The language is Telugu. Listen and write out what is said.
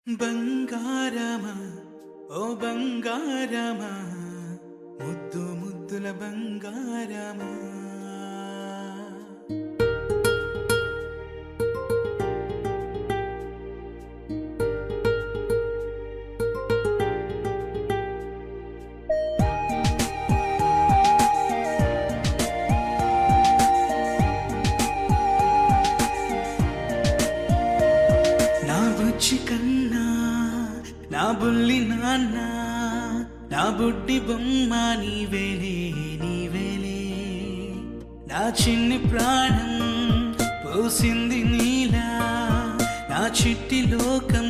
బంగారమా ఓ బంగారమా ముద్దు ముద్దుల బంగారమా నా బుజ్జి కన్నా నా బుల్లి నాన్న నా బుడ్డి బొమ్మ నీవేలే నీవేలే నా చిన్ని ప్రాణం పోసింది నీలా నా చిట్టి లోకం